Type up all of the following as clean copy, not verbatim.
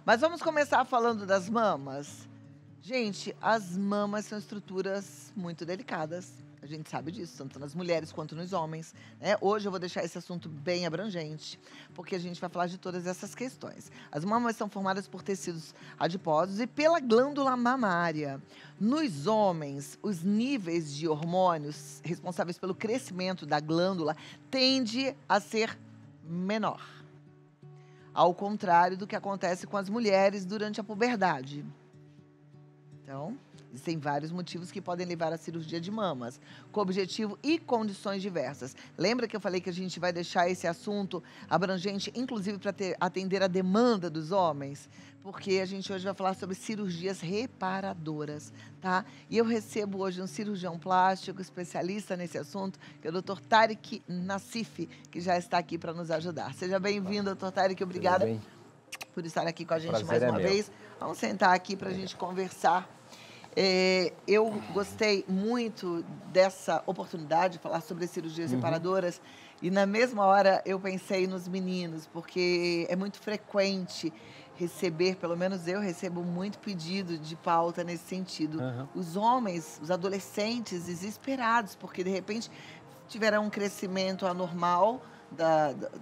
Mas vamos começar falando das mamas? Gente, as mamas são estruturas muito delicadas. A gente sabe disso, tanto nas mulheres quanto nos homens, né? Hoje eu vou deixar esse assunto bem abrangente, porque a gente vai falar de todas essas questões. As mamas são formadas por tecidos adiposos e pela glândula mamária. Nos homens, os níveis de hormônios responsáveis pelo crescimento da glândula tende a ser menor, ao contrário do que acontece com as mulheres durante a puberdade. Então, existem vários motivos que podem levar à cirurgia de mamas, com objetivo e condições diversas. Lembra que eu falei que a gente vai deixar esse assunto abrangente, inclusive para atender a demanda dos homens? Porque a gente hoje vai falar sobre cirurgias reparadoras, tá? E eu recebo hoje um cirurgião plástico, especialista nesse assunto, que é o Dr. Tarek Nassif, que já está aqui para nos ajudar. Seja bem-vindo, Dr. Tarek, Tudo obrigada bem? por estar aqui com a gente mais Prazer é uma meu. vez. Vamos sentar aqui para a gente conversar. Eu gostei muito dessa oportunidade de falar sobre cirurgias reparadoras e, na mesma hora, eu pensei nos meninos, porque é muito frequente receber, pelo menos eu recebo muito pedido de pauta nesse sentido. Aham. Os homens, os adolescentes, desesperados, porque, de repente, tiveram um crescimento anormal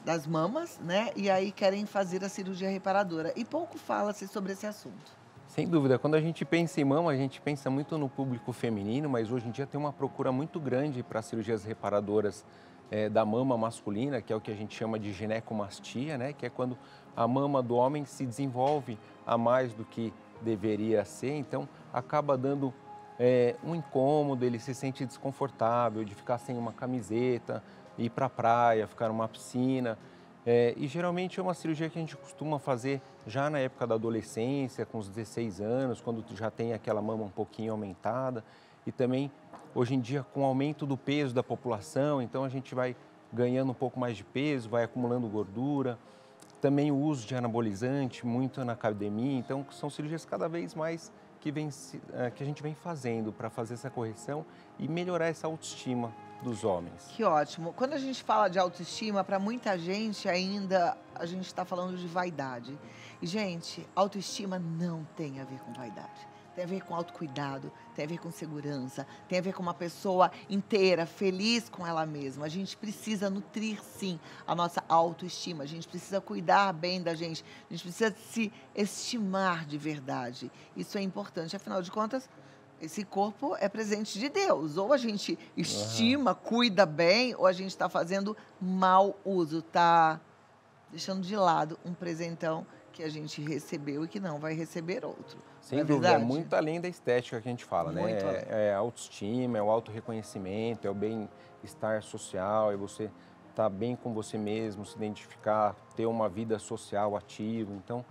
das mamas, né? E aí querem fazer a cirurgia reparadora. E pouco fala-se sobre esse assunto. Sem dúvida, quando a gente pensa em mama, a gente pensa muito no público feminino, mas hoje em dia tem uma procura muito grande para cirurgias reparadoras da mama masculina, que é o que a gente chama de ginecomastia, né? Que é quando a mama do homem se desenvolve a mais do que deveria ser, então acaba dando um incômodo, ele se sente desconfortável de ficar sem uma camiseta, ir para a praia, ficar numa piscina. E geralmente é uma cirurgia que a gente costuma fazer já na época da adolescência, com os 16 anos, quando tu já tem aquela mama um pouquinho aumentada. E também, hoje em dia, com o aumento do peso da população, então a gente vai ganhando um pouco mais de peso, vai acumulando gordura. Também o uso de anabolizante, muito na academia. Então, são cirurgias cada vez mais que a gente vem fazendo para fazer essa correção e melhorar essa autoestima dos homens. Que ótimo. Quando a gente fala de autoestima, para muita gente ainda a gente está falando de vaidade. E, gente, autoestima não tem a ver com vaidade. Tem a ver com autocuidado, tem a ver com segurança, tem a ver com uma pessoa inteira, feliz com ela mesma. A gente precisa nutrir, sim, a nossa autoestima. A gente precisa cuidar bem da gente. A gente precisa se estimar de verdade. Isso é importante. Afinal de contas, esse corpo é presente de Deus. Ou a gente Aham. estima, cuida bem, ou a gente está fazendo mau uso, tá deixando de lado um presentão que a gente recebeu e que não vai receber outro. Não é Sem dúvida, é verdade? muito além da estética que a gente fala, né? Muito além. É a autoestima, é o autorreconhecimento, é o bem-estar social, é você estar bem com você mesmo, se identificar, ter uma vida social ativa. Então,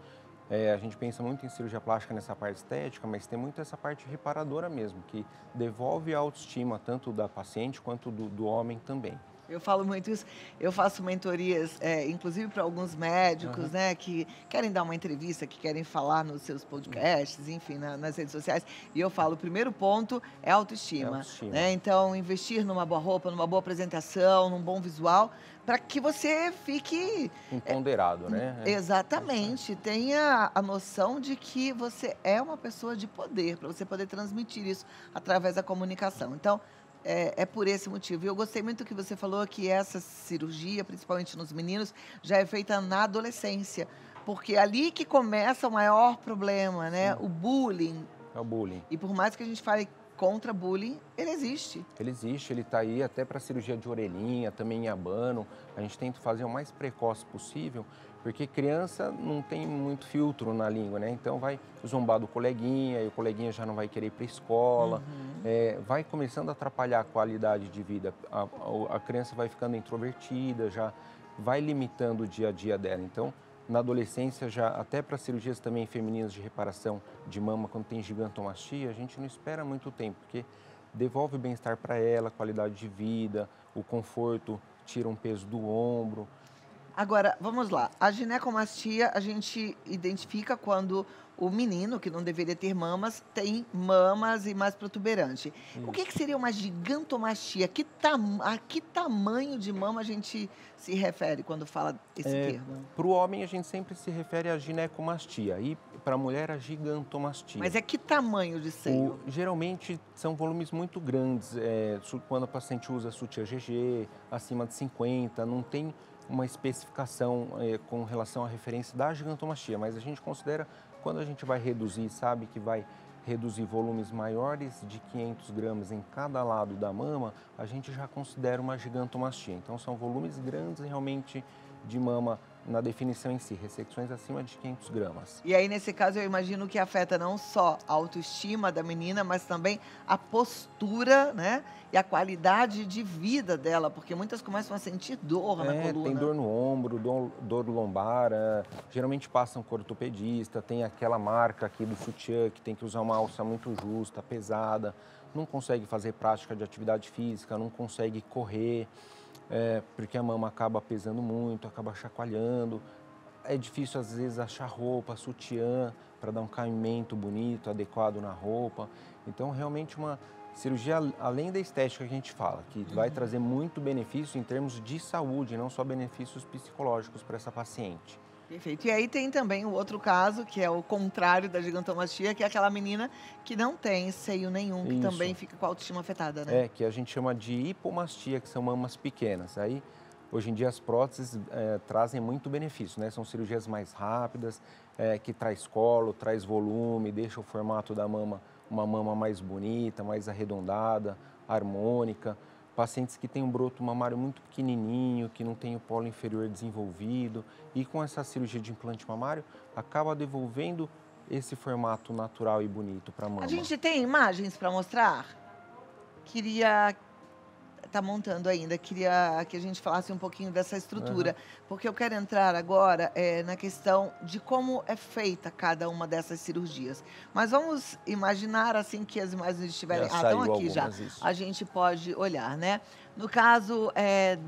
a gente pensa muito em cirurgia plástica nessa parte estética, mas tem muito essa parte reparadora mesmo, que devolve a autoestima tanto da paciente quanto do homem também. Eu falo muito isso. Eu faço mentorias, inclusive para alguns médicos, Aham. né, que querem dar uma entrevista, que querem falar nos seus podcasts, enfim, nas redes sociais. E eu falo, o primeiro ponto é É autoestima, autoestima. né? Então, investir numa boa roupa, numa boa apresentação, num bom visual, para que você fique Empoderado, né? É isso aí. exatamente, tenha a noção de que você é uma pessoa de poder, para você poder transmitir isso através da comunicação. Então, é por esse motivo. E eu gostei muito que você falou que essa cirurgia, principalmente nos meninos, já é feita na adolescência, porque é ali que começa o maior problema, né? Sim, O bullying. é o bullying. E por mais que a gente fale contra bullying, ele existe. Ele existe, ele está aí até para cirurgia de orelhinha, também em abano. A gente tenta fazer o mais precoce possível, porque criança não tem muito filtro na língua, né? Então vai zombar do coleguinha, e o coleguinha já não vai querer ir para a escola. Uhum. Vai começando a atrapalhar a qualidade de vida. A criança vai ficando introvertida, já vai limitando o dia a dia dela. Então, na adolescência, já até para cirurgias também femininas de reparação de mama, quando tem gigantomastia, a gente não espera muito tempo, porque devolve o bem-estar para ela, qualidade de vida, o conforto, tira um peso do ombro. Agora, vamos lá. A ginecomastia a gente identifica quando o menino, que não deveria ter mamas, tem mamas e mais protuberante. O que Isso. seria uma gigantomastia? A que tamanho de mama a gente se refere quando fala esse termo? Para o homem, a gente sempre se refere à ginecomastia e para a mulher, a gigantomastia. Mas é que tamanho de seio? Geralmente são volumes muito grandes, quando a paciente usa sutiã GG, acima de 50, não tem uma especificação com relação à referência da gigantomastia, mas a gente considera, quando a gente vai reduzir, sabe que vai reduzir volumes maiores de 500 gramas em cada lado da mama, a gente já considera uma gigantomastia. Então são volumes grandes realmente de mama na definição em si, ressecções acima de 500 gramas. E aí, nesse caso, eu imagino que afeta não só a autoestima da menina, mas também a postura, né? E a qualidade de vida dela, porque muitas começam a sentir dor na coluna. Tem dor no ombro, dor lombar, geralmente passa com ortopedista, tem aquela marca aqui do sutiã que tem que usar uma alça muito justa, pesada, não consegue fazer prática de atividade física, não consegue correr, porque a mama acaba pesando muito, acaba chacoalhando. É difícil, às vezes, achar roupa, sutiã, para dar um caimento bonito, adequado na roupa. Então, realmente, uma cirurgia, além da estética que a gente fala, que vai trazer muito benefício em termos de saúde, não só benefícios psicológicos para essa paciente. Perfeito. E aí tem também o outro caso, que é o contrário da gigantomastia, que é aquela menina que não tem seio nenhum, que também Isso. fica com a autoestima afetada, né? Que a gente chama de hipomastia, que são mamas pequenas. Aí, hoje em dia, as próteses trazem muito benefício, né? São cirurgias mais rápidas, que traz colo, traz volume, deixa o formato da mama uma mama mais bonita, mais arredondada, harmônica. Pacientes que têm um broto mamário muito pequenininho, que não tem o polo inferior desenvolvido, e com essa cirurgia de implante mamário, acaba devolvendo esse formato natural e bonito para a mama. A gente tem imagens para mostrar? Queria tá montando ainda, queria que a gente falasse um pouquinho dessa estrutura, porque eu quero entrar agora na questão de como é feita cada uma dessas cirurgias. Mas vamos imaginar, assim que as imagens estiverem... estão aqui já. Isso. A gente pode olhar, né? No caso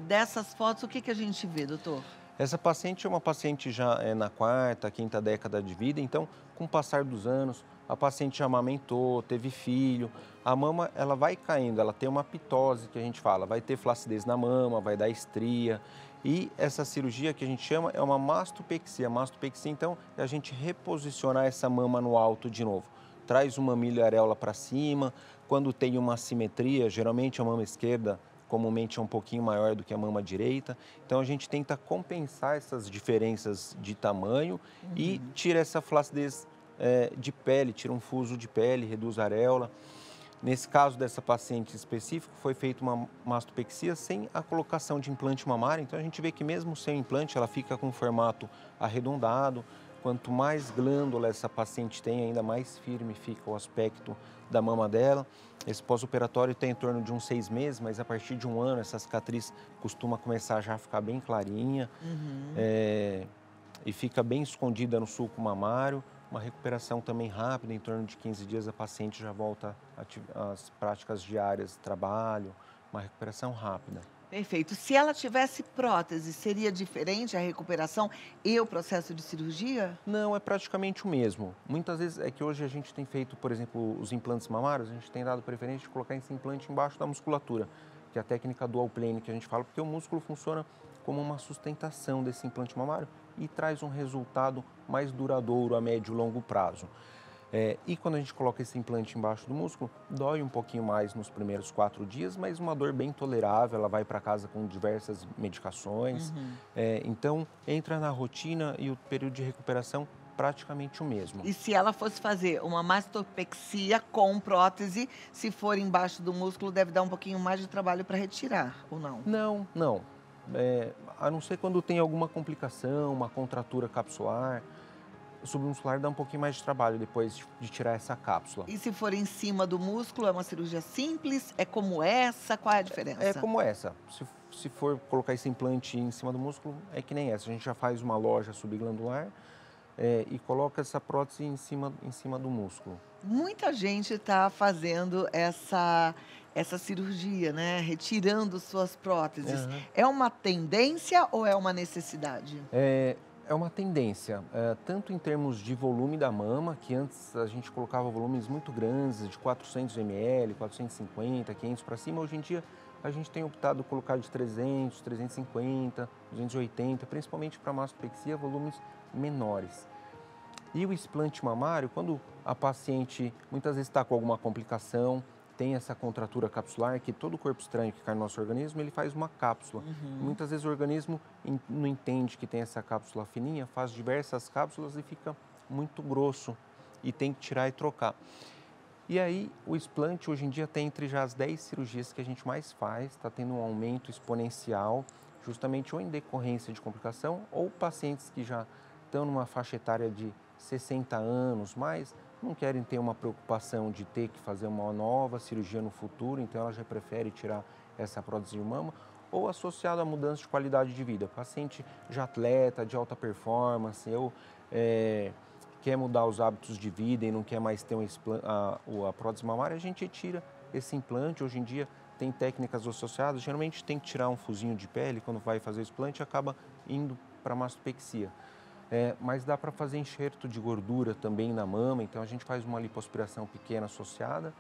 dessas fotos, o que a gente vê, doutor? Essa paciente é uma paciente já na quarta, quinta década de vida, então, com o passar dos anos, a paciente já amamentou, teve filho, a mama ela vai caindo, ela tem uma pitose que a gente fala, vai ter flacidez na mama, vai dar estria, e essa cirurgia que a gente chama é uma mastopexia. Mastopexia, então, é a gente reposicionar essa mama no alto de novo. Traz o mamilo e a areola para cima, quando tem uma assimetria, geralmente a mama esquerda comumente é um pouquinho maior do que a mama direita. Então, a gente tenta compensar essas diferenças de tamanho e tira essa flacidez de pele, tira um fuso de pele, reduz a areola. Nesse caso dessa paciente específico, foi feita uma mastopexia sem a colocação de implante mamário. Então, a gente vê que mesmo sem implante, ela fica com um formato arredondado. Quanto mais glândula essa paciente tem, ainda mais firme fica o aspecto da mama dela. Esse pós-operatório tem em torno de uns 6 meses, mas a partir de um ano essa cicatriz costuma começar já a ficar bem clarinha e fica bem escondida no sulco mamário. Uma recuperação também rápida, em torno de 15 dias a paciente já volta às práticas diárias de trabalho, uma recuperação rápida. Perfeito. Se ela tivesse prótese, seria diferente a recuperação e o processo de cirurgia? Não, é praticamente o mesmo. Muitas vezes é que hoje a gente tem feito, por exemplo, os implantes mamários, a gente tem dado preferência de colocar esse implante embaixo da musculatura, que é a técnica dual plane que a gente fala, porque o músculo funciona como uma sustentação desse implante mamário e traz um resultado mais duradouro a médio e longo prazo. E quando a gente coloca esse implante embaixo do músculo, dói um pouquinho mais nos primeiros 4 dias, mas uma dor bem tolerável, ela vai para casa com diversas medicações. Então, entra na rotina e o período de recuperação praticamente o mesmo. E se ela fosse fazer uma mastopexia com prótese, se for embaixo do músculo, deve dar um pouquinho mais de trabalho para retirar, ou não? Não. A não ser quando tem alguma complicação, uma contratura capsular, submuscular dá um pouquinho mais de trabalho depois de tirar essa cápsula. E se for em cima do músculo, é uma cirurgia simples? É como essa? Qual é a diferença? É como essa. Se for colocar esse implante em cima do músculo, é que nem essa. A gente já faz uma loja subglandular e coloca essa prótese em cima do músculo. Muita gente está fazendo essa cirurgia, né? Retirando suas próteses. Aham. É uma tendência ou é uma necessidade? É uma tendência, tanto em termos de volume da mama, que antes a gente colocava volumes muito grandes, de 400 ml, 450, 500 para cima. Hoje em dia a gente tem optado por colocar de 300, 350, 280, principalmente para mastopexia, volumes menores. E o explante mamário, quando a paciente muitas vezes está com alguma complicação, tem essa contratura capsular, que todo corpo estranho que cai no nosso organismo, ele faz uma cápsula. Uhum. Muitas vezes o organismo não entende que tem essa cápsula fininha, faz diversas cápsulas e fica muito grosso e tem que tirar e trocar. E aí, o explante hoje em dia tem entre já as 10 cirurgias que a gente mais faz, está tendo um aumento exponencial, justamente ou em decorrência de complicação, ou pacientes que já estão numa faixa etária de 60 anos, mas não querem ter uma preocupação de ter que fazer uma nova cirurgia no futuro, então ela já prefere tirar essa prótese de mama, ou associado à mudança de qualidade de vida, paciente de atleta, de alta performance, ou quer mudar os hábitos de vida e não quer mais ter a prótese mamária, a gente tira esse implante. Hoje em dia tem técnicas associadas, geralmente tem que tirar um fusinho de pele quando vai fazer o explante e acaba indo para mastopexia. Mas dá para fazer enxerto de gordura também na mama, então a gente faz uma lipoaspiração pequena associada,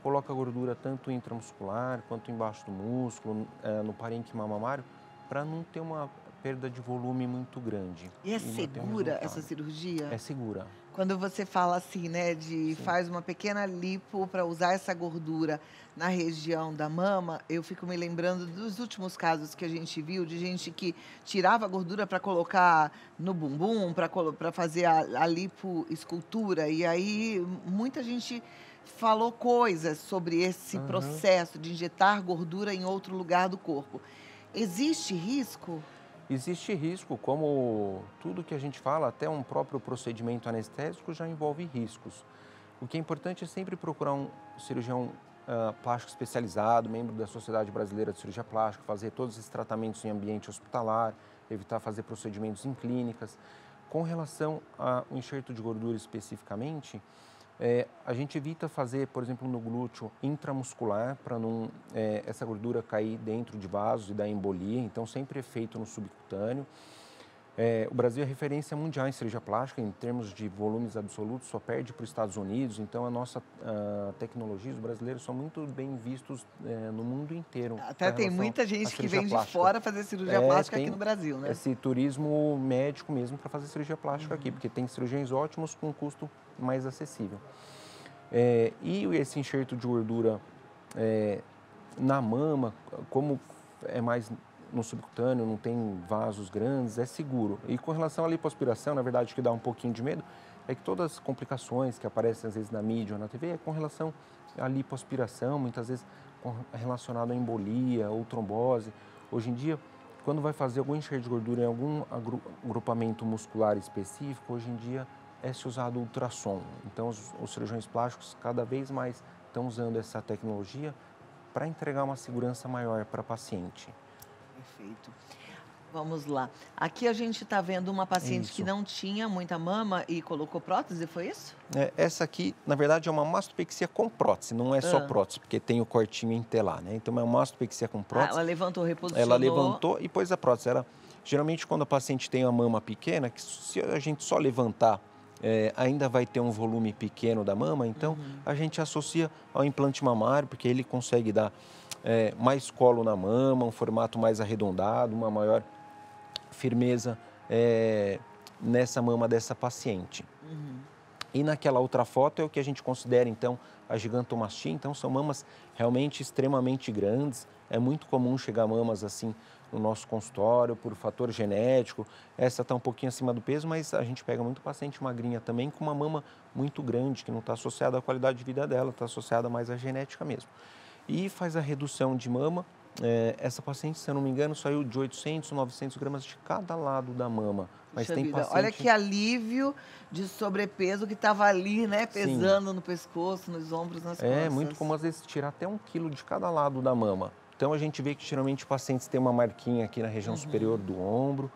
coloca a gordura tanto intramuscular quanto embaixo do músculo, no parênquima mamário, para não ter uma perda de volume muito grande. E é manter um segura essa resultado. cirurgia? É segura. Quando você fala assim, né, de Sim. faz uma pequena lipo para usar essa gordura na região da mama, eu fico me lembrando dos últimos casos que a gente viu, de gente que tirava a gordura para colocar no bumbum, para fazer a lipoescultura. E aí muita gente falou coisas sobre esse Aham. processo de injetar gordura em outro lugar do corpo. Existe risco? Existe risco, como tudo que a gente fala, até um próprio procedimento anestésico já envolve riscos. O que é importante é sempre procurar um cirurgião plástico especializado, membro da Sociedade Brasileira de Cirurgia Plástica, fazer todos esses tratamentos em ambiente hospitalar, evitar fazer procedimentos em clínicas. Com relação ao enxerto de gordura especificamente, a gente evita fazer, por exemplo, no glúteo intramuscular, para não essa gordura cair dentro de vasos e dar embolia, então sempre é feito no subcutâneo. O Brasil é referência mundial em cirurgia plástica, em termos de volumes absolutos, só perde para os Estados Unidos, então a nossa tecnologia, os brasileiros são muito bem vistos no mundo inteiro Até com tem relação muita à gente que cirurgia vem de plástica. fora fazer cirurgia plástica aqui Tem no Brasil, né? esse turismo médico mesmo para fazer cirurgia plástica aqui, porque tem cirurgiões ótimos com um custo mais acessível. E esse enxerto de gordura na mama, como é mais no subcutâneo, não tem vasos grandes, é seguro. E com relação à lipoaspiração, na verdade, o que dá um pouquinho de medo é que todas as complicações que aparecem às vezes na mídia ou na TV é com relação à lipoaspiração, muitas vezes relacionado à embolia ou trombose. Hoje em dia, quando vai fazer algum enxerto de gordura em algum agrupamento muscular específico, hoje em dia é-se usado ultrassom. Então, os cirurgiões plásticos cada vez mais estão usando essa tecnologia para entregar uma segurança maior para a paciente. Perfeito. Vamos lá. Aqui a gente está vendo uma paciente que Isso. não tinha muita mama e colocou prótese, foi isso? Essa aqui, na verdade, é uma mastopexia com prótese, não é só Ah. prótese, porque tem o cortinho intelar, né? Então, é uma mastopexia com Ah, prótese. ela levantou, Ela reposicionou. levantou e pôs a prótese. Geralmente, quando a paciente tem a mama pequena, que se a gente só levantar, ainda vai ter um volume pequeno da mama, então a gente associa ao implante mamário, porque ele consegue dar mais colo na mama, um formato mais arredondado, uma maior firmeza nessa mama dessa paciente. E naquela outra foto é o que a gente considera, então, a gigantomastia. Então, são mamas realmente extremamente grandes. É muito comum chegar mamas assim no nosso consultório por fator genético. Essa está um pouquinho acima do peso, mas a gente pega muito paciente magrinha também com uma mama muito grande, que não está associada à qualidade de vida dela, está associada mais à genética mesmo. E faz a redução de mama. Essa paciente, se eu não me engano, saiu de 800, 900 gramas de cada lado da mama. Mas Puxa tem vida, paciente... olha que alívio de sobrepeso que estava ali, né? Sim. Pesando no pescoço, nos ombros, nas costas. É muito comum, às vezes, tirar até 1 quilo de cada lado da mama. Então, a gente vê que, geralmente, pacientes têm uma marquinha aqui na região superior do ombro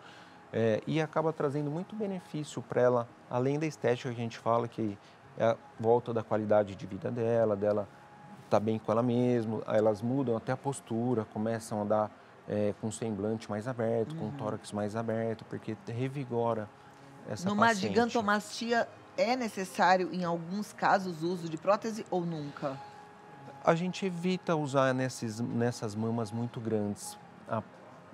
e acaba trazendo muito benefício para ela, além da estética que a gente fala, que é a volta da qualidade de vida dela está bem com ela mesma, elas mudam até a postura, começam a andar com o semblante mais aberto, com o tórax mais aberto, porque revigora essa Numa paciente. gigantomastia, é necessário, em alguns casos, o uso de prótese ou nunca? A gente evita usar nessas mamas muito grandes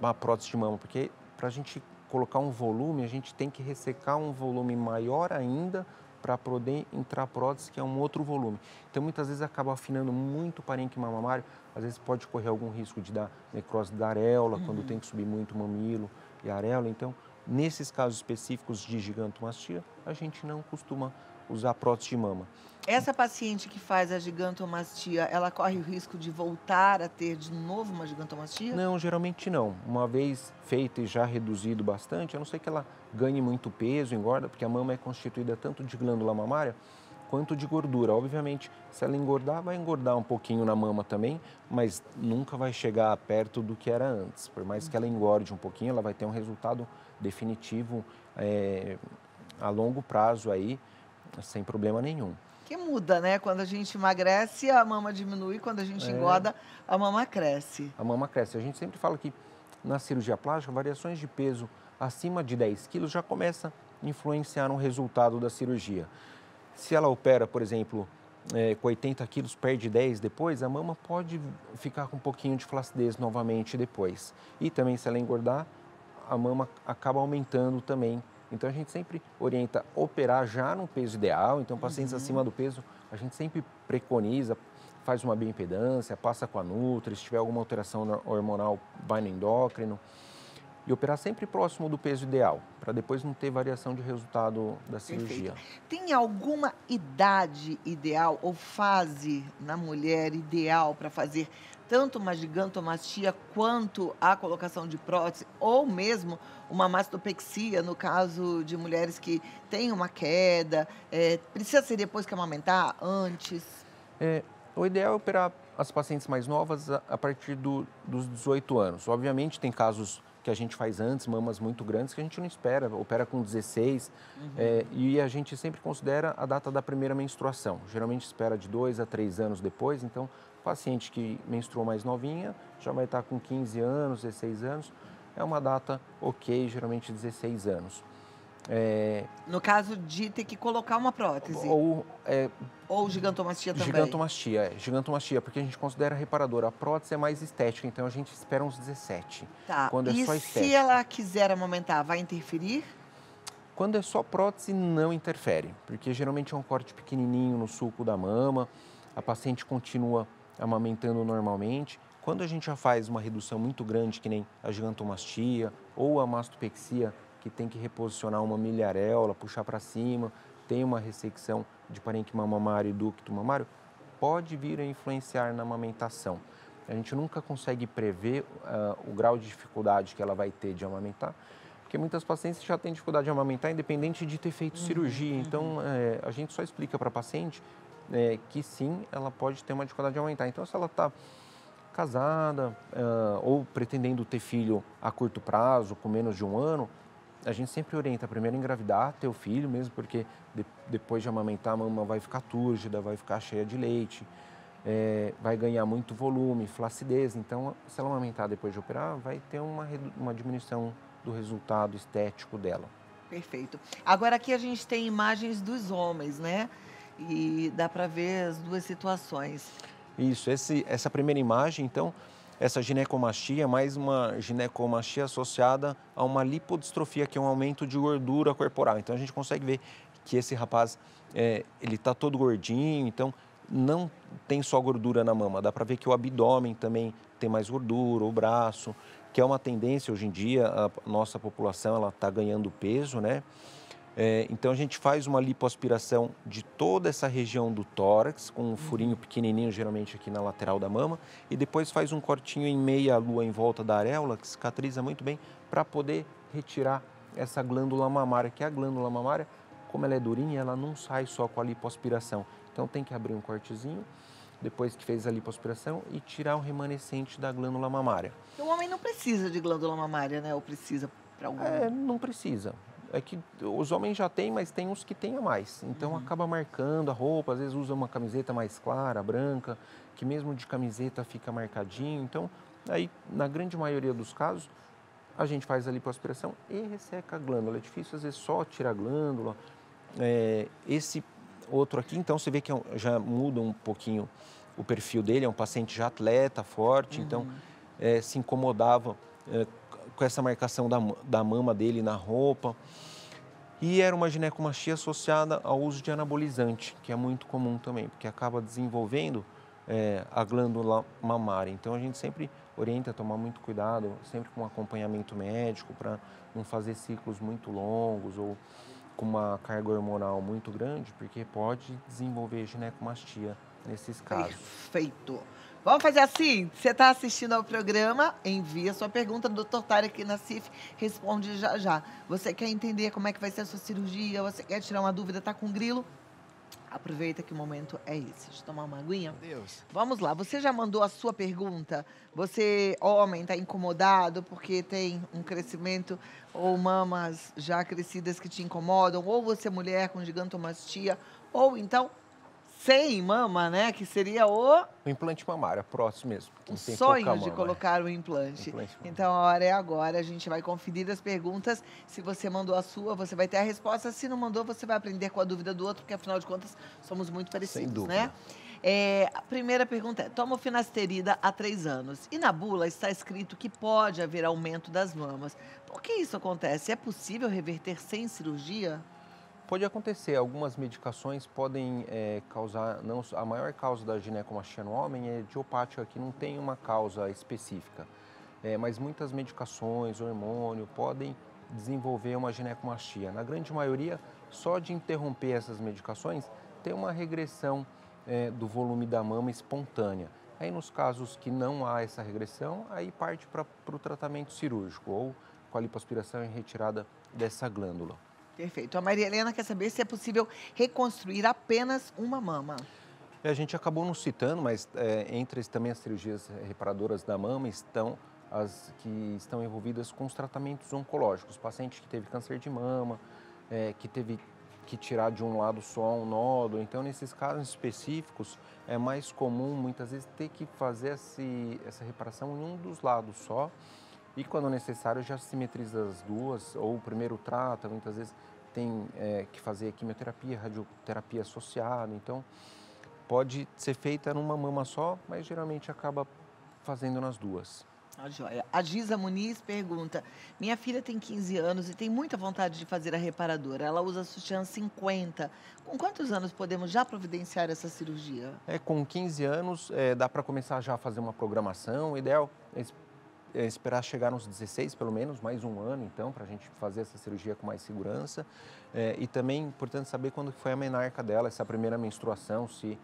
a prótese de mama, porque para a gente colocar um volume, a gente tem que ressecar um volume maior ainda para poder entrar a prótese, que é um outro volume. Então, muitas vezes acaba afinando muito o parênquima mamário, às vezes pode correr algum risco de dar necrose da areola, quando tem que subir muito o mamilo e a areola. Então, nesses casos específicos de gigantomastia, a gente não costuma usar prótese de mama. Essa paciente que faz a gigantomastia, ela corre o risco de voltar a ter de novo uma gigantomastia? Não, geralmente não. Uma vez feita e já reduzido bastante, a não ser que ela ganhe muito peso, engorda, porque a mama é constituída tanto de glândula mamária quanto de gordura. Obviamente, se ela engordar, vai engordar um pouquinho na mama também, mas nunca vai chegar perto do que era antes. Por mais que ela engorde um pouquinho, ela vai ter um resultado definitivo a longo prazo aí, sem problema nenhum. Que muda, né? Quando a gente emagrece, a mama diminui, quando a gente É, engorda, a mama cresce. a mama cresce. A gente sempre fala que na cirurgia plástica, variações de peso acima de 10 quilos já começa a influenciar no resultado da cirurgia. Se ela opera, por exemplo, com 80 quilos, perde 10 depois, a mama pode ficar com um pouquinho de flacidez novamente depois. E também, se ela engordar, a mama acaba aumentando também. Então, a gente sempre orienta operar já no peso ideal. Então, pacientes acima do peso, a gente sempre preconiza, faz uma bioimpedância, passa com a Nutri, se tiver alguma alteração hormonal, vai no endócrino. E operar sempre próximo do peso ideal, para depois não ter variação de resultado da Perfeito. cirurgia. Tem alguma idade ideal ou fase na mulher ideal para fazer tanto uma gigantomastia quanto a colocação de prótese, ou mesmo uma mastopexia, no caso de mulheres que têm uma queda? Precisa ser depois que amamentar? Antes? É, o ideal é operar as pacientes mais novas a partir dos 18 anos. Obviamente, tem casos que a gente faz antes, mamas muito grandes, que a gente não espera, opera com 16, e a gente sempre considera a data da primeira menstruação. Geralmente espera de 2 a 3 anos depois, então, paciente que menstruou mais novinha já vai estar com 15 anos, 16 anos, é uma data ok, geralmente 16 anos. No caso de ter que colocar uma prótese? Ou Ou gigantomastia também? gigantomastia, porque a gente considera reparadora. A prótese é mais estética, então a gente espera uns 17, Tá. quando é E só se estética. ela quiser amamentar, vai interferir? Quando é só prótese, não interfere, porque geralmente é um corte pequenininho no sulco da mama, a paciente continua amamentando normalmente. Quando a gente já faz uma redução muito grande, que nem a gigantomastia ou a mastopexia, que tem que reposicionar uma milha-areola, puxar para cima, tem uma ressecção de parênquima mamário e ducto mamário, pode vir a influenciar na amamentação. A gente nunca consegue prever o grau de dificuldade que ela vai ter de amamentar, porque muitas pacientes já têm dificuldade de amamentar independente de ter feito cirurgia. Então, a gente só explica para a paciente que sim, ela pode ter uma dificuldade de amamentar. Então, se ela está casada ou pretendendo ter filho a curto prazo, com menos de um ano, a gente sempre orienta primeiro a engravidar, ter o filho mesmo, porque depois de amamentar a mama vai ficar túrgida, vai ficar cheia de leite, vai ganhar muito volume, flacidez. Então, se ela amamentar depois de operar, vai ter uma diminuição do resultado estético dela. Perfeito. Agora aqui a gente tem imagens dos homens, né? E dá para ver as duas situações. Isso, essa primeira imagem, então, essa ginecomastia é mais uma ginecomastia associada a uma lipodistrofia, que é um aumento de gordura corporal. Então, a gente consegue ver que esse rapaz, ele está todo gordinho, então não tem só gordura na mama, dá para ver que o abdômen também tem mais gordura, o braço, que é uma tendência hoje em dia, a nossa população ela está ganhando peso, né? Então a gente faz uma lipoaspiração de toda essa região do tórax, com um furinho pequenininho, geralmente aqui na lateral da mama, e depois faz um cortinho em meia lua em volta da areola, que cicatriza muito bem, para poder retirar essa glândula mamária, que é a glândula mamária, como ela é durinha, ela não sai só com a lipoaspiração. Então tem que abrir um cortezinho, depois que fez a lipoaspiração, e tirar o remanescente da glândula mamária. O homem não precisa de glândula mamária, né? Ou precisa para algum? Não precisa. é que os homens já têm, mas tem uns que têm a mais. Então acaba marcando a roupa, às vezes usa uma camiseta mais clara, branca, que mesmo de camiseta fica marcadinho. Então, aí, na grande maioria dos casos, a gente faz a lipoaspiração e resseca a glândula. É difícil, às vezes, só tirar a glândula. Esse outro aqui, então, você vê que já muda um pouquinho o perfil dele. É um paciente já atleta, forte, então se incomodava com essa marcação da mama dele na roupa. E era uma ginecomastia associada ao uso de anabolizante, que é muito comum também, porque acaba desenvolvendo a glândula mamária. Então, a gente sempre orienta a tomar muito cuidado, sempre com acompanhamento médico, para não fazer ciclos muito longos ou com uma carga hormonal muito grande, porque pode desenvolver ginecomastia nesses casos. Perfeito. Vamos fazer assim? Você está assistindo ao programa, envia sua pergunta, o Dr. Tarek Nassif responde já já. Você quer entender como é que vai ser a sua cirurgia? Você quer tirar uma dúvida, tá com grilo? Aproveita que o momento é esse. Deixa eu tomar uma aguinha. Deus. Vamos lá, você já mandou a sua pergunta? Você, homem, está incomodado porque tem um crescimento ou mamas já crescidas que te incomodam? Ou você, mulher, com gigantomastia? Ou então, sem mama, né? Que seria o O implante mamário, é próximo mesmo. o Tem sonho pouca de mama, colocar o implante. Implante mamário. Então, a hora é agora. A gente vai conferir as perguntas. Se você mandou a sua, você vai ter a resposta. Se não mandou, você vai aprender com a dúvida do outro, porque, afinal de contas, somos muito parecidos, dúvida. né? A primeira pergunta é: tomo finasterida há 3 anos. E na bula está escrito que pode haver aumento das mamas. Por que isso acontece? É possível reverter sem cirurgia? Pode acontecer, algumas medicações podem causar, não, a maior causa da ginecomastia no homem é idiopática, que não tem uma causa específica. Mas muitas medicações, hormônio, podem desenvolver uma ginecomastia. Na grande maioria, só de interromper essas medicações, tem uma regressão do volume da mama espontânea. Aí nos casos que não há essa regressão, aí parte para o tratamento cirúrgico ou com a lipoaspiração e retirada dessa glândula. Perfeito. A Maria Helena quer saber se é possível reconstruir apenas uma mama. A gente acabou não citando, mas entre também as cirurgias reparadoras da mama estão as que estão envolvidas com os tratamentos oncológicos. Paciente que teve câncer de mama, que teve que tirar de um lado só um nódulo. Então, nesses casos específicos, é mais comum, muitas vezes, ter que fazer essa reparação em um dos lados só. E, quando necessário, já simetriza as duas, ou primeiro trata, muitas vezes tem que fazer quimioterapia, radioterapia associada. Então, pode ser feita numa mama só, mas geralmente acaba fazendo nas duas. A joia. A Giza Muniz pergunta: minha filha tem 15 anos e tem muita vontade de fazer a reparadora. Ela usa sutiã 50. Com quantos anos podemos já providenciar essa cirurgia? Com 15 anos, dá para começar já a fazer uma programação. O ideal é esperar chegar nos 16, pelo menos, mais um ano, então, para a gente fazer essa cirurgia com mais segurança. E também é importante saber quando foi a menarca dela, essa primeira menstruação, se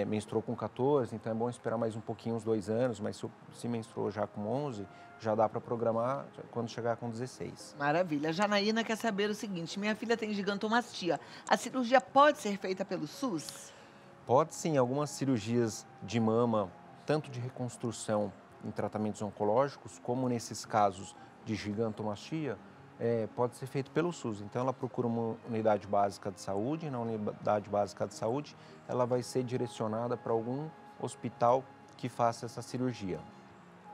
menstruou com 14, então é bom esperar mais um pouquinho, uns 2 anos, mas se menstruou já com 11, já dá para programar quando chegar com 16. Maravilha. A Janaína quer saber o seguinte: minha filha tem gigantomastia. A cirurgia pode ser feita pelo SUS? Pode sim, algumas cirurgias de mama, tanto de reconstrução em tratamentos oncológicos, como nesses casos de gigantomastia, pode ser feito pelo SUS. Então, ela procura uma unidade básica de saúde. Na unidade básica de saúde, ela vai ser direcionada para algum hospital que faça essa cirurgia.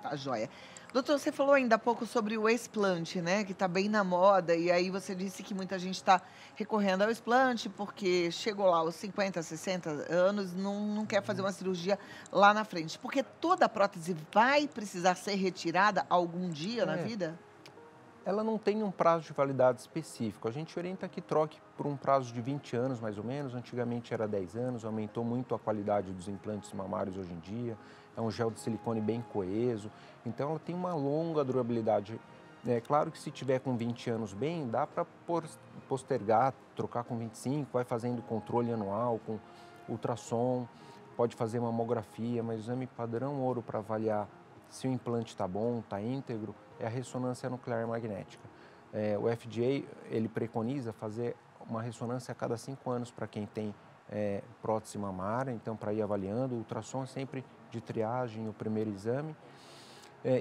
Tá joia. Doutor, você falou ainda há pouco sobre o explante, né? Que está bem na moda. E aí você disse que muita gente está recorrendo ao explante porque chegou lá aos 50, 60 anos, não quer fazer uma cirurgia lá na frente. Porque toda a prótese vai precisar ser retirada algum dia na vida? Ela não tem um prazo de validade específico. A gente orienta que troque por um prazo de 20 anos, mais ou menos. Antigamente era 10 anos, aumentou muito a qualidade dos implantes mamários hoje em dia. É um gel de silicone bem coeso, então ela tem uma longa durabilidade. É claro que se tiver com 20 anos bem, dá para postergar, trocar com 25, vai fazendo controle anual com ultrassom, pode fazer mamografia, mas o exame padrão ouro para avaliar se o implante está bom, está íntegro, é a ressonância nuclear magnética. O FDA, ele preconiza fazer uma ressonância a cada 5 anos para quem tem prótese mamária, então para ir avaliando. O ultrassom é sempre de triagem, o primeiro exame.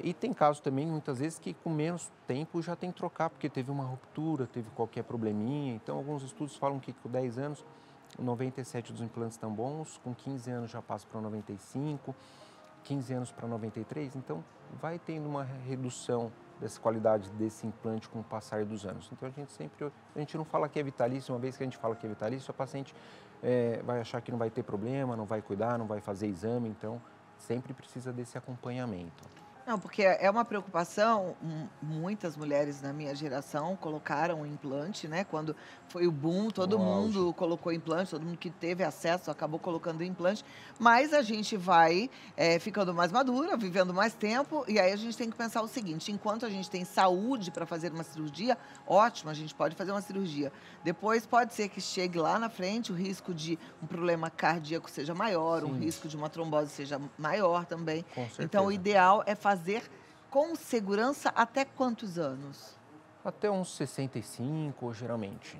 E tem casos também, muitas vezes, que com menos tempo já tem que trocar, porque teve uma ruptura, teve qualquer probleminha. Então, alguns estudos falam que com 10 anos, 97 dos implantes estão bons, com 15 anos já passa para 95, 15 anos para 93. Então, vai tendo uma redução dessa qualidade desse implante com o passar dos anos. Então, a gente não fala que é vitalício. Uma vez que a gente fala que é vitalício, a paciente vai achar que não vai ter problema, não vai cuidar, não vai fazer exame. Então, sempre precisa desse acompanhamento. Não, porque é uma preocupação, muitas mulheres na minha geração colocaram o implante, né? Quando foi o boom, todo No auge. mundo colocou implante, todo mundo que teve acesso acabou colocando o implante. Mas a gente vai ficando mais madura, vivendo mais tempo, e aí a gente tem que pensar o seguinte: enquanto a gente tem saúde para fazer uma cirurgia, ótimo, a gente pode fazer uma cirurgia. Depois pode ser que chegue lá na frente o risco de um problema cardíaco seja maior, um Sim, risco de uma trombose seja maior também. com Então, o certeza. ideal é fazer com segurança até quantos anos? Até uns 65, geralmente.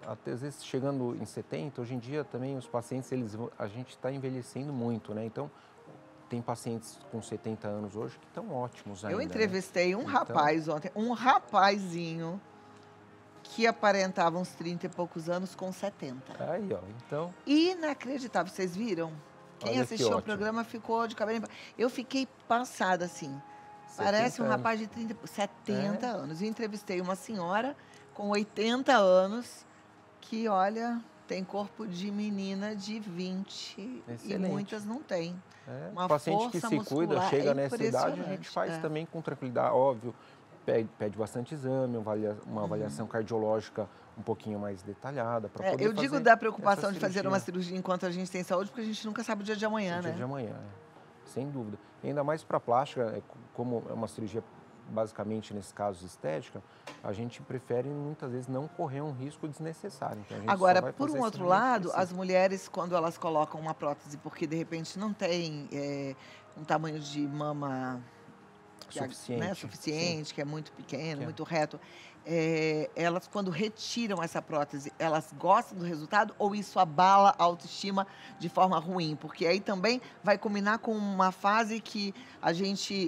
Até às vezes chegando em 70, hoje em dia também os pacientes, a gente está envelhecendo muito, né? Então, tem pacientes com 70 anos hoje que estão ótimos Eu ainda, né? entrevistei um Então, rapaz ontem, um rapazinho que aparentava uns 30 e poucos anos com 70. aí, ó, então, Inacreditável, vocês viram? Quem olha que assistiu ao ótimo. programa ficou de cabelo em pé. Eu fiquei passada assim. Parece 70 um anos. rapaz de 30, 70 É, anos. E entrevistei uma senhora com 80 anos que, olha, tem corpo de menina de 20 e excelente. muitas não têm. O Uma paciente que força se cuida, muscular é chega nessa idade, a gente impressionante. faz também com tranquilidade, óbvio, pede bastante exame, uma avaliação cardiológica um pouquinho mais detalhada para poder Eu digo fazer da essa preocupação de fazer uma cirurgia cirurgia enquanto a gente tem saúde, porque a gente nunca sabe o dia de o amanhã, dia né? de amanhã, sem dúvida. E ainda mais para plástica, como é uma cirurgia basicamente nesse caso estética, a gente prefere muitas vezes não correr um risco desnecessário. Então a gente só Agora, vai por fazer um se outro realmente lado, as precisa. mulheres, quando elas colocam uma prótese porque de repente não tem um tamanho de mama que né, Suficiente, sim. suficiente, que é muito pequeno, Que é. muito reto, elas, quando retiram essa prótese, elas gostam do resultado ou isso abala a autoestima de forma ruim? Porque aí também vai combinar com uma fase que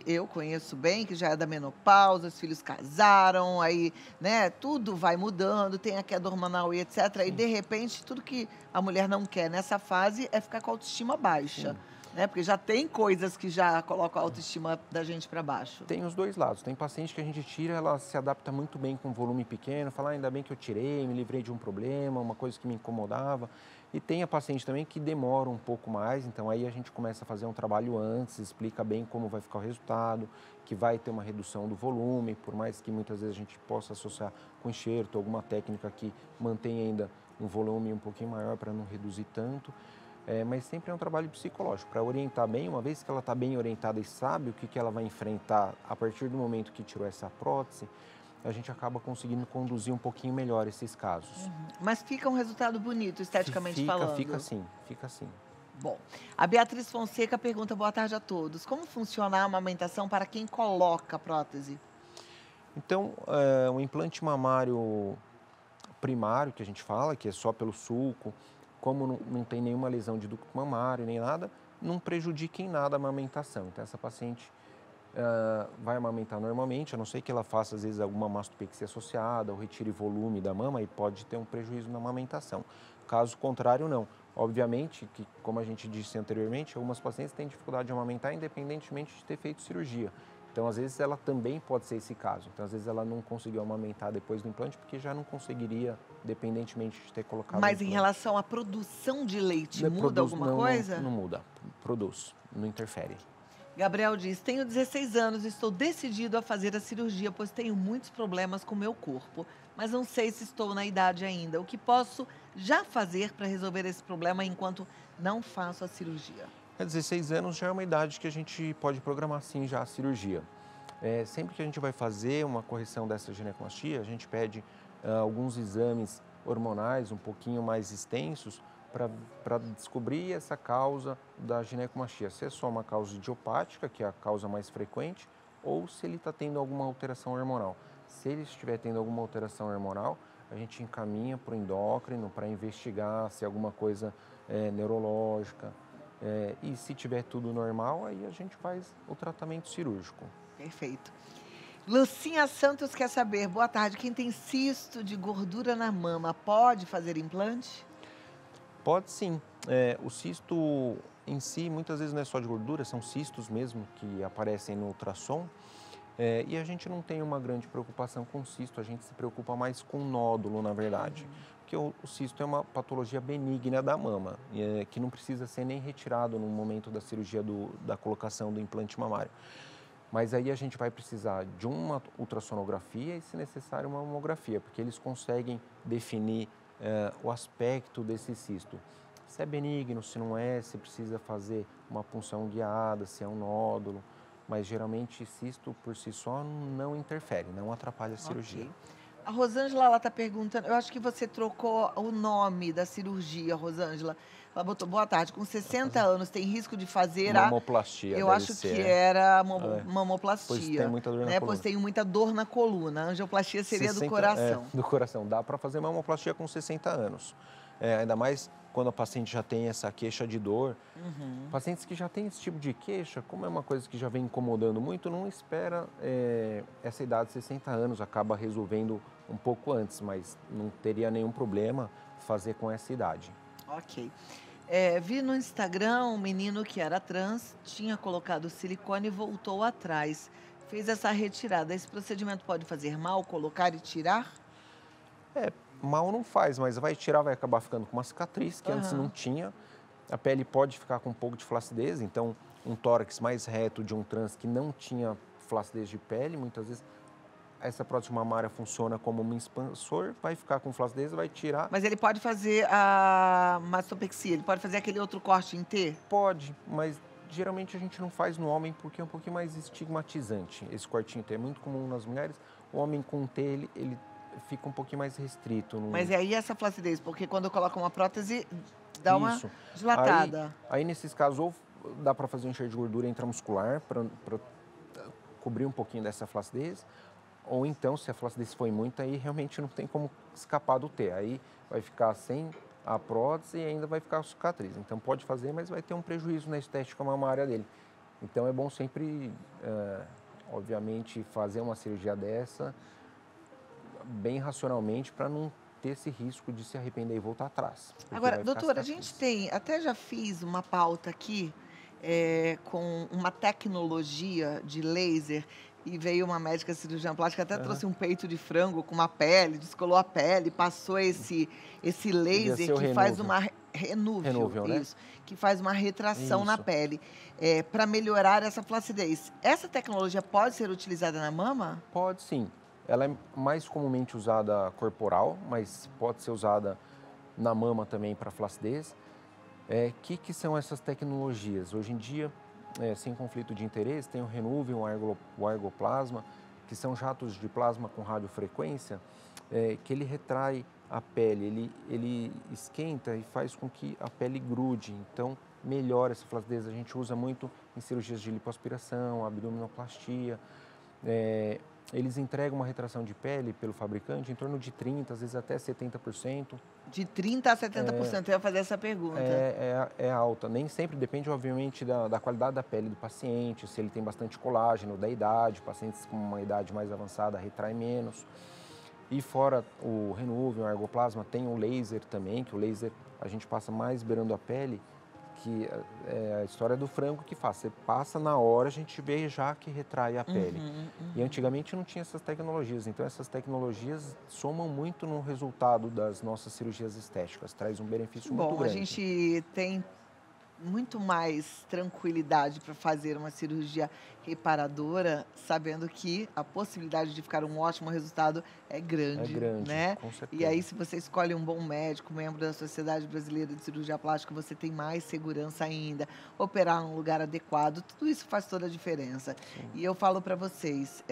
eu conheço bem, que já é da menopausa, os filhos casaram, aí, né, tudo vai mudando, tem a queda hormonal e etc. E, Sim, de repente, tudo que a mulher não quer nessa fase é ficar com a autoestima baixa. sim. Né? Porque já tem coisas que já colocam a autoestima da gente para baixo. Tem os dois lados. Tem paciente que a gente tira, ela se adapta muito bem com volume pequeno, fala, ainda bem que eu tirei, me livrei de um problema, uma coisa que me incomodava. E tem a paciente também que demora um pouco mais, então aí a gente começa a fazer um trabalho antes, explica bem como vai ficar o resultado, que vai ter uma redução do volume, por mais que muitas vezes a gente possa associar com enxerto, alguma técnica que mantém ainda um volume um pouquinho maior para não reduzir tanto. Mas sempre é um trabalho psicológico, para orientar bem, uma vez que ela está bem orientada e sabe o que ela vai enfrentar a partir do momento que tirou essa prótese, a gente acaba conseguindo conduzir um pouquinho melhor esses casos. Mas fica um resultado bonito, esteticamente Fica falando. assim, fica assim. Bom, a Beatriz Fonseca pergunta: boa tarde a todos. Como funciona a amamentação para quem coloca a prótese? Então, o implante mamário primário, que a gente fala, que é só pelo sulco, como não tem nenhuma lesão de ducto mamário nem nada, não prejudica em nada a amamentação. Então, essa paciente vai amamentar normalmente, a não ser que ela faça, às vezes, alguma mastopexia associada ou retire volume da mama e pode ter um prejuízo na amamentação. Caso contrário, não. Obviamente que, como a gente disse anteriormente, algumas pacientes têm dificuldade de amamentar independentemente de ter feito cirurgia. Então, às vezes, ela também pode ser esse caso. Então, às vezes, ela não conseguiu amamentar depois do implante porque já não conseguiria, independentemente de ter colocado o Mas em implante. relação à produção de leite, Não, muda produz, alguma não, coisa? não muda, produz, não interfere. Gabriel diz: tenho 16 anos e estou decidido a fazer a cirurgia, pois tenho muitos problemas com o meu corpo, mas não sei se estou na idade ainda. O que posso já fazer para resolver esse problema enquanto não faço a cirurgia? 16 anos já é uma idade que a gente pode programar sim já a cirurgia. Sempre que a gente vai fazer uma correção dessa ginecomastia, a gente pede alguns exames hormonais um pouquinho mais extensos para descobrir essa causa da ginecomastia. Se é só uma causa idiopática, que é a causa mais frequente, ou se ele está tendo alguma alteração hormonal. Se ele estiver tendo alguma alteração hormonal, a gente encaminha para o endócrino para investigar se é alguma coisa neurológica. E se tiver tudo normal, aí a gente faz o tratamento cirúrgico. Perfeito. Lucinha Santos quer saber, boa tarde, quem tem cisto de gordura na mama pode fazer implante? Pode sim. O cisto em si, muitas vezes não é só de gordura, são cistos mesmo que aparecem no ultrassom. E a gente não tem uma grande preocupação com cisto, a gente se preocupa mais com nódulo, na verdade. Porque o cisto é uma patologia benigna da mama, que não precisa ser nem retirado no momento da cirurgia da colocação do implante mamário. Mas aí a gente vai precisar de uma ultrassonografia e, se necessário, uma mamografia, porque eles conseguem definir o aspecto desse cisto. Se é benigno, se não é, se precisa fazer uma punção guiada, se é um nódulo. Mas geralmente cisto por si só não interfere, não atrapalha a cirurgia. Ok. A Rosângela, ela está perguntando, eu acho que você trocou o nome da cirurgia, Rosângela. Ela botou, boa tarde, com 60 anos tem risco de fazer a... Mamoplastia, Eu deve acho ser. que era É. mamoplastia. Pois tem muita dor na né? coluna. Pois tem muita dor na coluna. A angioplastia seria do 60, coração. do coração. Dá para fazer mamoplastia com 60 anos. Ainda mais quando a paciente já tem essa queixa de dor. Pacientes que já têm esse tipo de queixa, como é uma coisa que já vem incomodando muito, não espera essa idade de 60 anos, acaba resolvendo um pouco antes, mas não teria nenhum problema fazer com essa idade. Ok. Vi no Instagram um menino que era trans, tinha colocado silicone e voltou atrás. Fez essa retirada. Esse procedimento pode fazer mal, colocar e tirar? Mal não faz, mas vai tirar, vai acabar ficando com uma cicatriz que antes não tinha. A pele pode ficar com um pouco de flacidez, então um tórax mais reto de um trans que não tinha flacidez de pele, muitas vezes essa prótese mamária funciona como um expansor, vai ficar com flacidez, vai tirar. Mas ele pode fazer a mastopexia, ele pode fazer aquele outro corte em T? Pode, mas geralmente a gente não faz no homem porque é um pouquinho mais estigmatizante. Esse cortinho T é muito comum nas mulheres. O homem com T, ele fica um pouquinho mais restrito. Mas aí essa flacidez, porque quando eu coloco uma prótese, dá uma Isso. dilatada. Aí nesses casos, ou dá para fazer um enxerto de gordura intramuscular para cobrir um pouquinho dessa flacidez, ou então, se a flacidez foi muito, aí realmente não tem como escapar do T. Aí vai ficar sem a prótese e ainda vai ficar a cicatriz. Então pode fazer, mas vai ter um prejuízo na estética mamária dele. Então é bom sempre, obviamente, fazer uma cirurgia dessa bem racionalmente para não ter esse risco de se arrepender e voltar atrás. Agora, doutora, a gente tem, até já fiz uma pauta aqui com uma tecnologia de laser e veio uma médica cirurgiã plástica, até trouxe um peito de frango com uma pele, descolou a pele, passou esse laser que faz uma renúvel, né? isso, que faz uma retração na pele, para melhorar essa flacidez. Essa tecnologia pode ser utilizada na mama? Pode sim. Ela é mais comumente usada corporal, mas pode ser usada na mama também para flacidez. Que são essas tecnologias? Hoje em dia, sem conflito de interesse, tem o Renuvium, o Argoplasma, que são jatos de plasma com radiofrequência, que ele retrai a pele, ele esquenta e faz com que a pele grude, então melhora essa flacidez. A gente usa muito em cirurgias de lipoaspiração, abdominoplastia. Eles entregam uma retração de pele pelo fabricante em torno de 30%, às vezes até 70%. De 30% a 70%, eu ia fazer essa pergunta. É alta. Nem sempre, depende, obviamente, da qualidade da pele do paciente, se ele tem bastante colágeno, da idade. Pacientes com uma idade mais avançada retraem menos. E fora o Renuvium, o Argoplasma, tem o laser também, que o laser a gente passa mais beirando a pele, que é a história do frango que faz. Você passa na hora, a gente vê já que retrai a pele. E antigamente não tinha essas tecnologias, então essas tecnologias somam muito no resultado das nossas cirurgias estéticas, traz um benefício muito grande. A gente tem muito mais tranquilidade para fazer uma cirurgia reparadora, sabendo que a possibilidade de ficar um ótimo resultado é grande, né? Com certeza. E aí, se você escolhe um bom médico, membro da Sociedade Brasileira de Cirurgia Plástica, você tem mais segurança ainda. Operar num lugar adequado, tudo isso faz toda a diferença. Sim. E eu falo para vocês,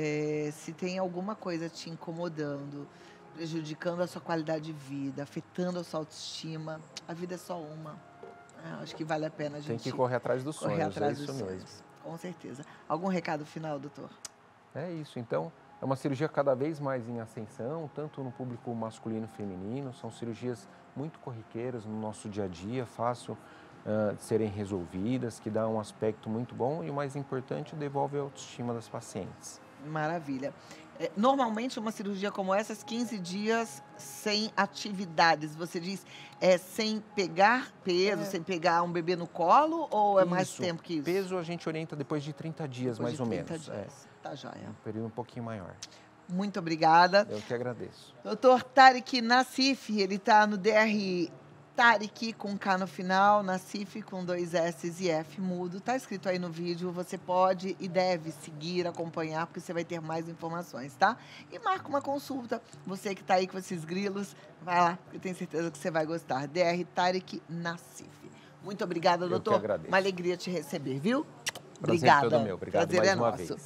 se tem alguma coisa te incomodando, prejudicando a sua qualidade de vida, afetando a sua autoestima, a vida é só uma. Acho que vale a pena a gente... Tem que correr atrás dos sonhos, atrás é isso dos mesmo. sonhos, com certeza. Algum recado final, doutor? É isso, então, é uma cirurgia cada vez mais em ascensão, tanto no público masculino e feminino, são cirurgias muito corriqueiras no nosso dia a dia, fácil de serem resolvidas, que dá um aspecto muito bom e, o mais importante, devolve a autoestima das pacientes. Maravilha. Normalmente, uma cirurgia como essa, 15 dias sem atividades. Você diz, sem pegar peso, sem pegar um bebê no colo, ou é mais tempo que isso? Peso a gente orienta depois de 30 dias, Depois mais de ou 30 menos. dias. Tá joia. Um período um pouquinho maior. Muito obrigada. Eu que agradeço. Doutor Tariq Nassif, ele está no DR Tariq com K no final, Nassif com 2 S e F mudo. Está escrito aí no vídeo, você pode e deve seguir, acompanhar, porque você vai ter mais informações, tá? E marca uma consulta, você que está aí com esses grilos, vai lá, eu tenho certeza que você vai gostar. DR Tariq Nassif. Muito obrigada, doutor. Eu que agradeço. Uma alegria te receber, viu? Prazer Obrigada. todo meu. Obrigado Prazer mais é uma nosso. vez.